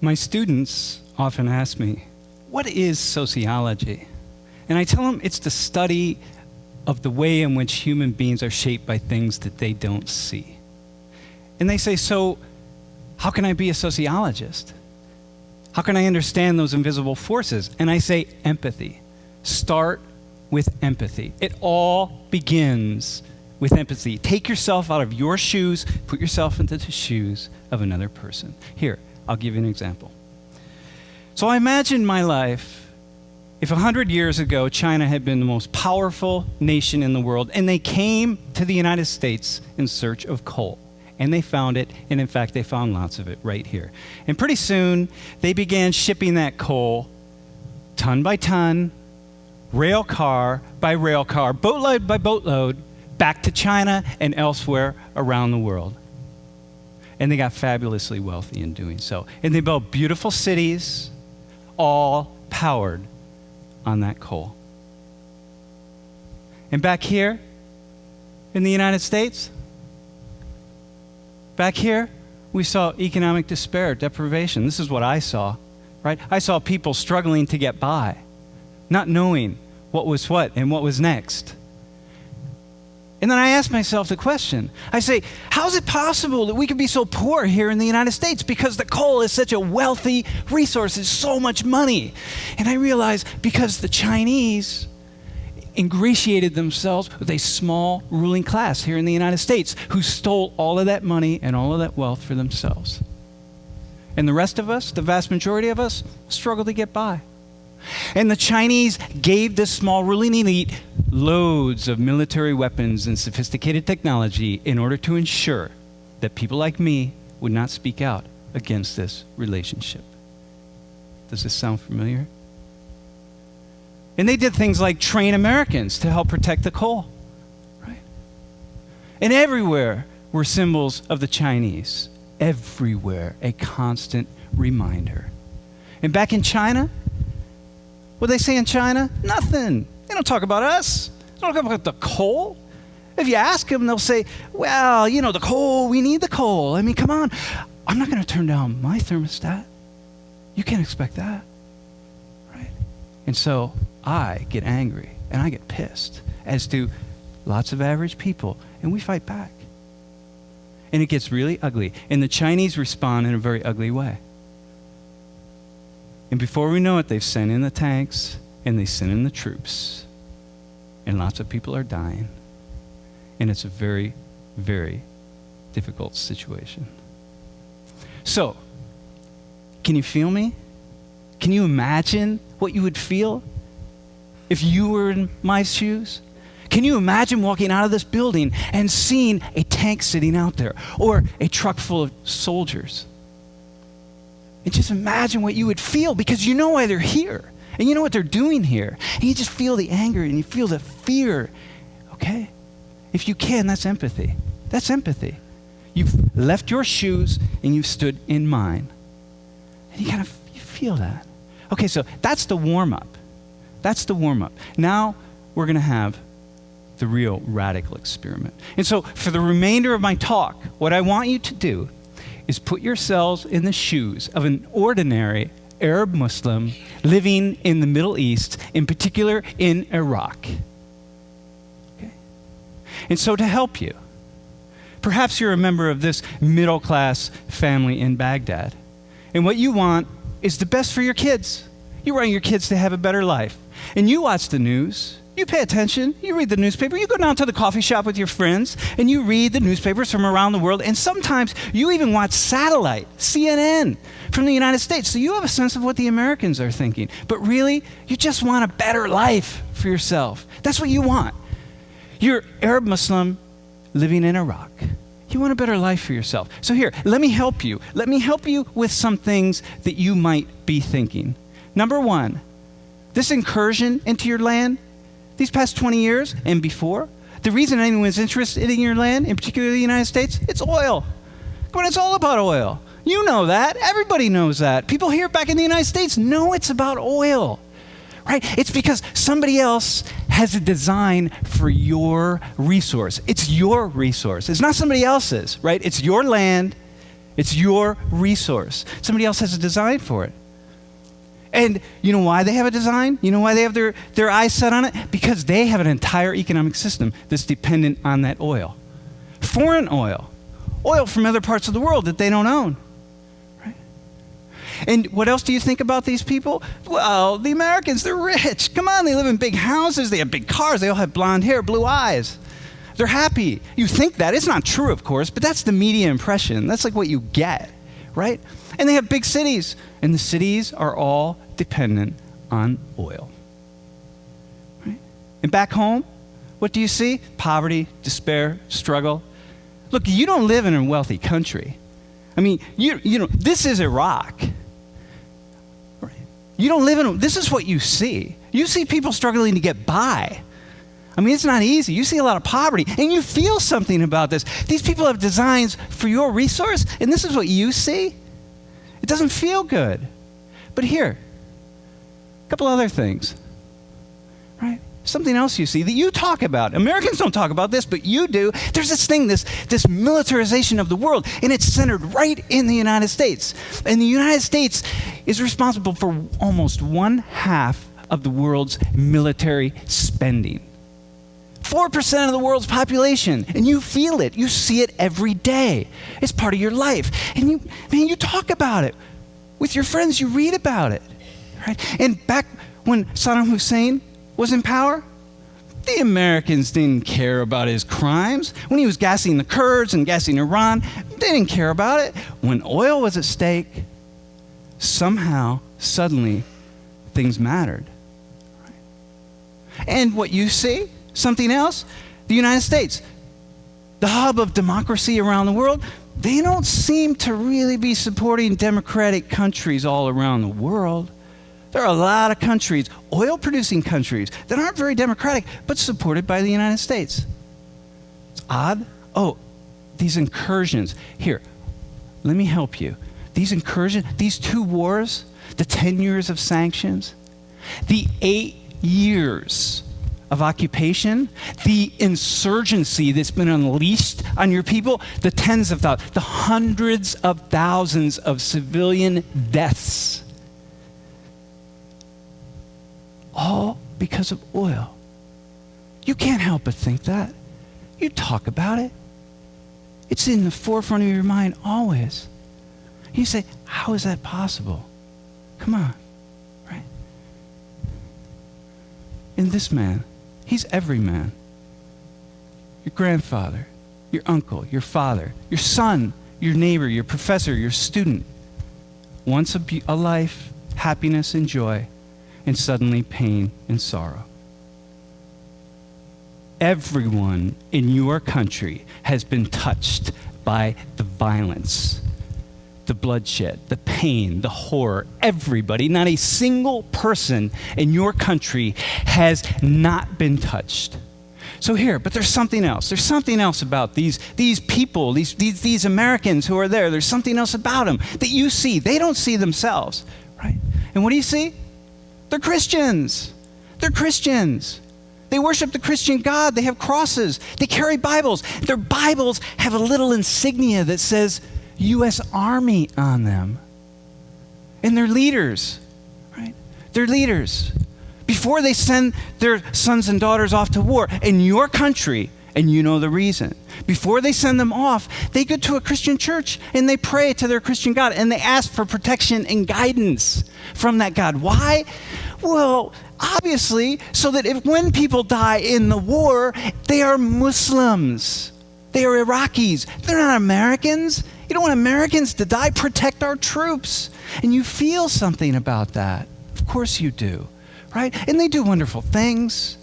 My students often ask me, what is sociology? And I tell them it's the study of the way in which human beings are shaped by things that they don't see. And they say, so how can I be a sociologist? How can I understand those invisible forces? And I say, empathy. Start with empathy. It all begins with empathy. Take yourself out of your shoes, put yourself into the shoes of another person. Here, I'll give you an example. So I imagine my life if 100 years ago, China had been the most powerful nation in the world, and they came to the United States in search of coal. And they found it, and in fact, they found lots of it right here. And pretty soon, they began shipping that coal ton by ton, rail car by rail car, boatload by boatload, back to China and elsewhere around the world. And they got fabulously wealthy in doing so. And they built beautiful cities, all powered on that coal. And back here in the United States, back here, we saw economic despair, deprivation. This is what I saw, right? I saw people struggling to get by, not knowing what was what and what was next. And then I asked myself the question. I say, how is it possible that we could be so poor here in the United States? Because the coal is such a wealthy resource, it's so much money. And I realized because the Chinese ingratiated themselves with a small ruling class here in the United States who stole all of that money and all of that wealth for themselves. And the rest of us, the vast majority of us, struggle to get by. And the Chinese gave this small ruling elite loads of military weapons and sophisticated technology in order to ensure that people like me would not speak out against this relationship. Does this sound familiar? And they did things like train Americans to help protect the coal, right? And everywhere were symbols of the Chinese. Everywhere, a constant reminder. And back in China, what do they say in China? Nothing. They don't talk about us. They don't talk about the coal. If you ask them, they'll say, well, you know, the coal, we need the coal. I mean, come on. I'm not going to turn down my thermostat. You can't expect that, right? And so I get angry and I get pissed, as do lots of average people, and we fight back. And it gets really ugly. And the Chinese respond in a very ugly way. And before we know it, they've sent in the tanks and they sent in the troops. And lots of people are dying. And it's a very, very difficult situation. So, can you feel me? Can you imagine what you would feel if you were in my shoes? Can you imagine walking out of this building and seeing a tank sitting out there or a truck full of soldiers? And just imagine what you would feel, because you know why they're here. And you know what they're doing here. And you just feel the anger and you feel the fear. Okay? If you can, that's empathy. That's empathy. You've left your shoes and you've stood in mine. And you feel that. Okay, so that's the warm-up. That's the warm-up. Now we're going to have the real radical experiment. And so for the remainder of my talk, what I want you to do is put yourselves in the shoes of an ordinary Arab Muslim living in the Middle East, in particular in Iraq. Okay? And so to help you, perhaps you're a member of this middle-class family in Baghdad, and what you want is the best for your kids. You want your kids to have a better life. And you watch the news. You pay attention, you read the newspaper, you go down to the coffee shop with your friends, and you read the newspapers from around the world, and sometimes you even watch satellite, CNN, from the United States, so you have a sense of what the Americans are thinking. But really, you just want a better life for yourself. That's what you want. You're Arab Muslim living in Iraq. You want a better life for yourself. So here, let me help you. Let me help you with some things that you might be thinking. Number one, this incursion into your land, these past 20 years and before, the reason anyone's interested in your land, in particular the United States, it's oil. Come on, it's all about oil. You know that. Everybody knows that. People here back in the United States know it's about oil, right? It's because somebody else has a design for your resource. It's your resource. It's not somebody else's, right? It's your land, It's your resource. Somebody else has a design for it. And you know why they have a design? You know why they have their eyes set on it? Because they have an entire economic system that's dependent on that oil. Foreign oil. Oil from other parts of the world that they don't own. Right? And what else do you think about these people? Well, the Americans, they're rich. Come on, they live in big houses. They have big cars. They all have blonde hair, blue eyes. They're happy. You think that. It's not true, of course, but that's the media impression. That's like what you get, right? And they have big cities. And the cities are all dependent on oil. Right? And back home, what do you see? Poverty, despair, struggle. Look, you don't live in a wealthy country. I mean, you know, this is Iraq. Right? You don't live in, this is what you see. You see people struggling to get by. I mean, it's not easy. You see a lot of poverty, and you feel something about this. These people have designs for your resource, and this is what you see. It doesn't feel good. But here, a couple other things, right? Something else you see that you talk about. Americans don't talk about this, but you do. There's this thing, this militarization of the world, and it's centered right in the United States. And the United States is responsible for almost 1/2 of the world's military spending. 4% of the world's population, and you feel it. You see it every day. It's part of your life. And you talk about it. With your friends, you read about it. Right? And back when Saddam Hussein was in power, the Americans didn't care about his crimes. When he was gassing the Kurds and gassing Iran, they didn't care about it. When oil was at stake, somehow, suddenly, things mattered. Right? And what you see, something else, the United States, the hub of democracy around the world, they don't seem to really be supporting democratic countries all around the world. There are a lot of countries, oil-producing countries, that aren't very democratic, but supported by the United States. It's odd. Oh, these incursions. Here, let me help you. These incursions, these 2 wars, the 10 years of sanctions, the 8 years of occupation, the insurgency that's been unleashed on your people, the tens of thousands, the hundreds of thousands of civilian deaths, all because of oil. You can't help but think that. You talk about it. It's in the forefront of your mind always. You say, how is that possible? Come on, right? And this man, he's every man. Your grandfather, your uncle, your father, your son, your neighbor, your professor, your student. Once a life, happiness and joy, and suddenly pain and sorrow. Everyone in your country has been touched by the violence, the bloodshed, the pain, the horror. Everybody, not a single person in your country has not been touched. So here, but there's something else. There's something else about these people, these Americans who are there. There's something else about them that you see. They don't see themselves, right? And what do you see? They're Christians. They're Christians. They worship the Christian God. They have crosses. They carry Bibles. Their Bibles have a little insignia that says U.S. Army on them. And they're leaders, right? They're leaders. Before they send their sons and daughters off to war in your country, and you know the reason, before they send them off, they go to a Christian church and they pray to their Christian God and they ask for protection and guidance from that God. Why? Well, obviously, so that when people die in the war, they are Muslims. They are Iraqis. They're not Americans. You don't want Americans to die. Protect our troops. And you feel something about that. Of course you do, right? And they do wonderful things.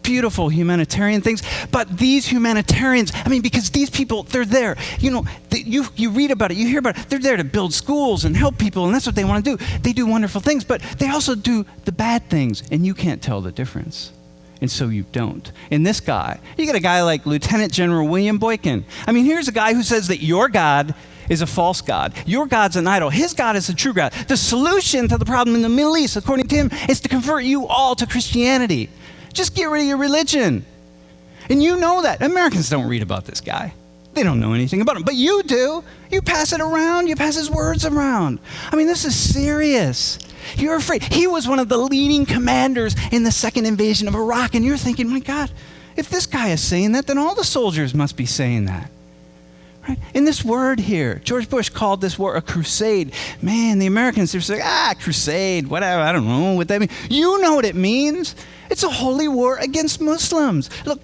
Beautiful humanitarian things. But these humanitarians, I mean, because these people, they're there. You know, you read about it, you hear about it. They're there to build schools and help people, and that's what they want to do. They do wonderful things, but they also do the bad things, and you can't tell the difference. And so you don't. And this guy, you get a guy like Lieutenant General William Boykin. I mean, here's a guy who says that your God is a false God. Your God's an idol. His God is the true God. The solution to the problem in the Middle East, according to him, is to convert you all to Christianity. Just get rid of your religion. And you know that. Americans don't read about this guy. They don't know anything about him, but you do. You pass it around. You pass his words around. I mean, this is serious. You're afraid. He was one of the leading commanders in the second invasion of Iraq, and you're thinking, my God, if this guy is saying that, then all the soldiers must be saying that. Right? In this word here, George Bush called this war a crusade. Man, the Americans, they're saying, crusade, whatever, I don't know what that means. You know what it means. It's a holy war against Muslims. Look,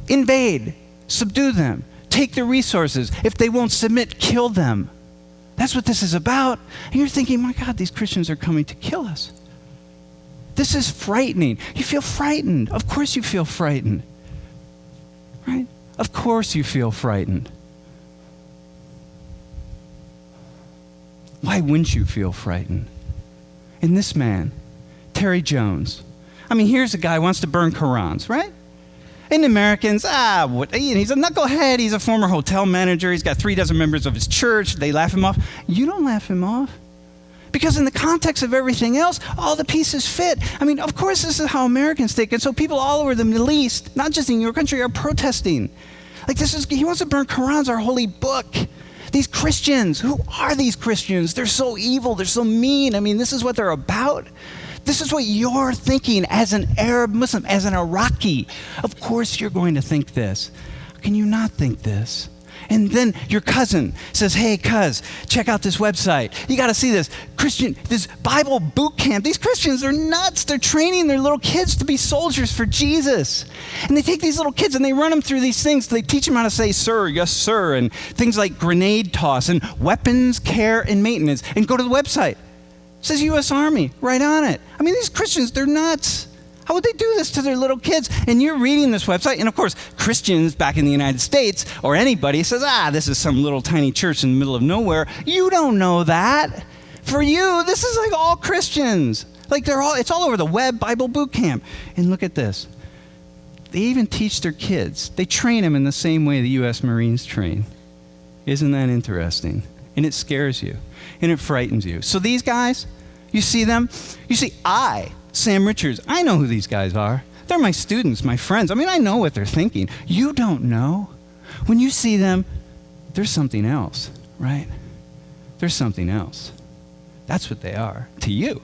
invade, subdue them, take their resources. If they won't submit, kill them. That's what this is about. And you're thinking, my God, these Christians are coming to kill us. This is frightening. You feel frightened. Of course you feel frightened. Right? Of course you feel frightened. Why wouldn't you feel frightened? And this man, Terry Jones, I mean, here's a guy who wants to burn Korans, right? And Americans, he's a knucklehead. He's a former hotel manager. He's got 36 members of his church. They laugh him off. You don't laugh him off. Because in the context of everything else, all the pieces fit. I mean, of course, this is how Americans think. And so people all over the Middle East, not just in your country, are protesting. Like he wants to burn Korans, our holy book. These Christians, who are these Christians? They're so evil. They're so mean. I mean, this is what they're about. This is what you're thinking as an Arab Muslim, as an Iraqi. Of course you're going to think this. Can you not think this? And then your cousin says, hey, cuz, check out this website. You got to see this this Bible boot camp. These Christians are nuts. They're training their little kids to be soldiers for Jesus. And they take these little kids and they run them through these things. They teach them how to say, sir, yes, sir, and things like grenade toss and weapons, care, and maintenance. And go to the website. It says U.S. Army right on it. I mean, these Christians, they're nuts. How would they do this to their little kids? And you're reading this website, and of course, Christians back in the United States, or anybody says, this is some little tiny church in the middle of nowhere. You don't know that. For you, this is like all Christians. Like it's all over the web, Bible boot camp. And look at this. They even teach their kids. They train them in the same way the U.S. Marines train. Isn't that interesting? And it scares you, and it frightens you. So these guys, you see them? You see, Sam Richards, I know who these guys are. They're my students, my friends. I mean, I know what they're thinking. You don't know. When you see them, there's something else, right? There's something else. That's what they are to you.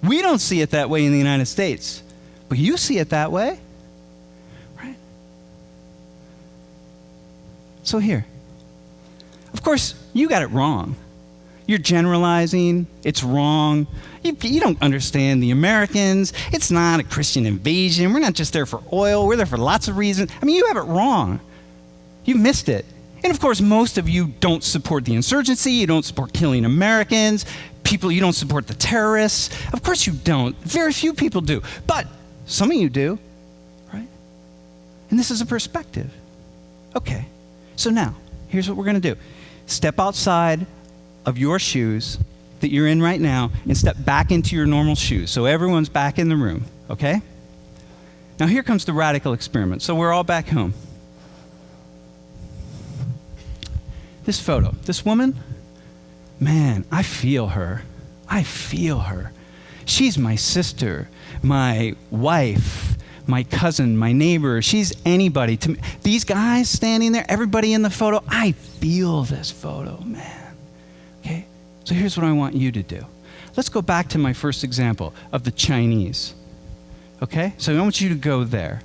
We don't see it that way in the United States, but you see it that way, right? So here, of course, you got it wrong. You're generalizing. It's wrong. You don't understand the Americans. It's not a Christian invasion. We're not just there for oil. We're there for lots of reasons. I mean, you have it wrong. You missed it. And of course, most of you don't support the insurgency. You don't support killing Americans. You don't support the terrorists. Of course you don't. Very few people do. But some of you do, right? And this is a perspective. Okay. So now, here's what we're going to do. Step outside of your shoes that you're in right now and step back into your normal shoes. So everyone's back in the room, okay? Now here comes the radical experiment. So we're all back home. This photo, this woman, man, I feel her. I feel her. She's my sister, my wife, my cousin, my neighbor. She's anybody to me. These guys standing there, everybody in the photo, I feel this photo, man. Okay, so here's what I want you to do. Let's go back to my first example of the Chinese. Okay, so I want you to go there.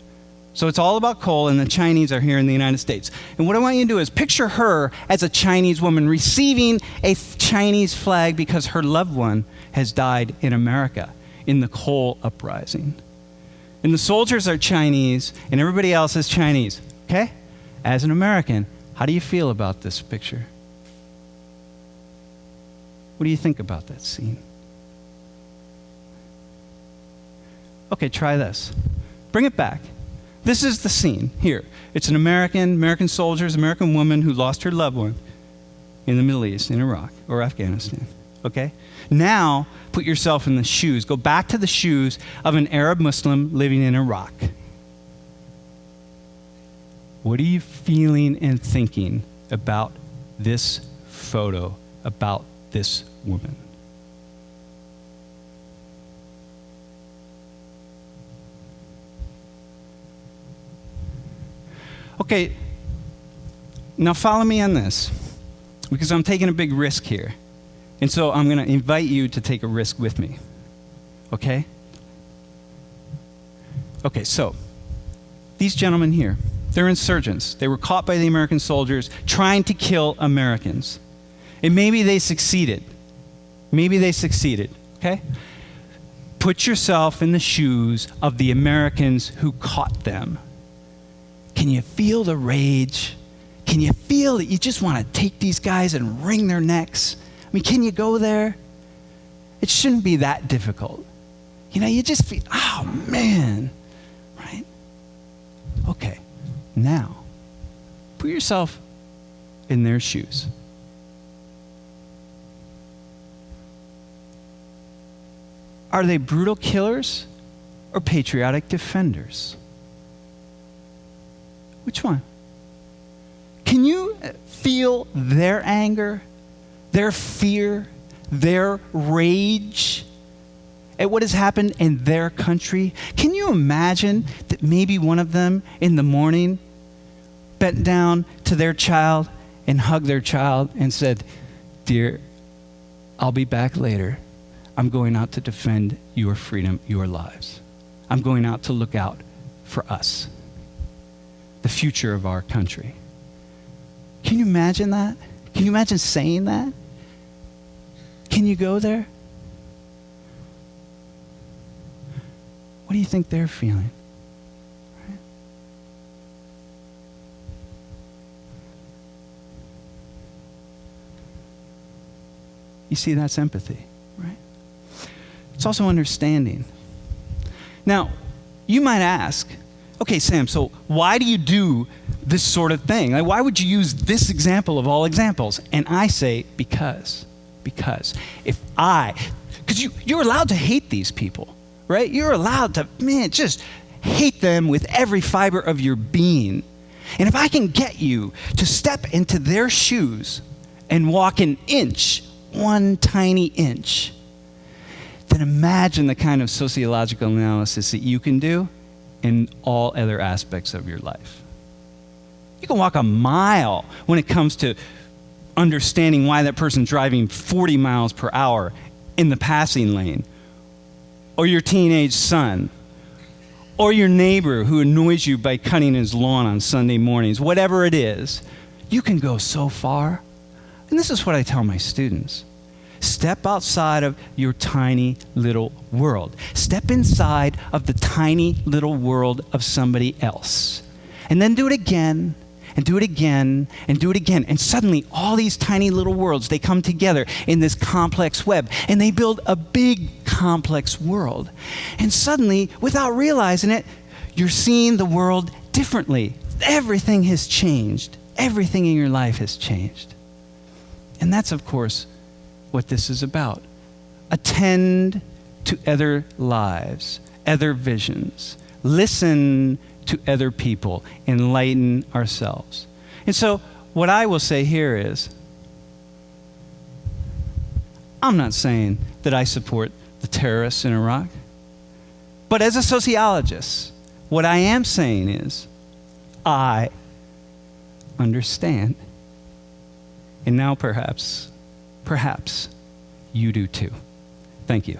So it's all about coal, and the Chinese are here in the United States. And what I want you to do is picture her as a Chinese woman receiving a Chinese flag because her loved one has died in America in the coal uprising. And the soldiers are Chinese, and everybody else is Chinese. Okay? As an American, how do you feel about this picture? What do you think about that scene? Okay, try this. Bring it back. This is the scene here. It's an American soldiers, American woman who lost her loved one in the Middle East, in Iraq or Afghanistan. Okay? Now, put yourself in the shoes. Go back to the shoes of an Arab Muslim living in Iraq. What are you feeling and thinking about this photo, about this woman? Okay, now follow me on this, because I'm taking a big risk here. And so I'm going to invite you to take a risk with me. Okay? Okay, so these gentlemen here, they're insurgents. They were caught by the American soldiers trying to kill Americans. And maybe they succeeded. Maybe they succeeded, okay? Put yourself in the shoes of the Americans who caught them. Can you feel the rage? Can you feel that you just want to take these guys and wring their necks? I mean, can you go there? It shouldn't be that difficult. You know, you just feel, oh man, right? Okay, now, put yourself in their shoes. Are they brutal killers or patriotic defenders? Which one? Can you feel their anger, their fear, their rage at what has happened in their country? Can you imagine that maybe one of them in the morning bent down to their child and hugged their child and said, "Dear, I'll be back later. I'm going out to defend your freedom, your lives. I'm going out to look out for us, the future of our country." Can you imagine that? Can you imagine saying that? Can you go there? What do you think they're feeling? Right? You see, that's empathy, right? It's also understanding. Now, you might ask, okay, Sam, so why do you do this sort of thing? Like, why would you use this example of all examples? And I say, because you're allowed to hate these people, right? You're allowed to, just hate them with every fiber of your being. And if I can get you to step into their shoes and walk an inch, one tiny inch, then imagine the kind of sociological analysis that you can do in all other aspects of your life. You can walk a mile when it comes to understanding why that person's driving 40 miles per hour in the passing lane, or your teenage son, or your neighbor who annoys you by cutting his lawn on Sunday mornings, whatever it is. You can go so far. And this is what I tell my students. Step outside of your tiny little world. Step inside of the tiny little world of somebody else. And then do it again, and do it again, and do it again. And suddenly, all these tiny little worlds, they come together in this complex web, and they build a big, complex world. And suddenly, without realizing it, you're seeing the world differently. Everything has changed. Everything in your life has changed. And that's, of course, what this is about. Attend to other lives, other visions. Listen to other people, enlighten ourselves. And so what I will say here is, I'm not saying that I support the terrorists in Iraq, but as a sociologist, what I am saying is, I understand. And now perhaps you do too. Thank you.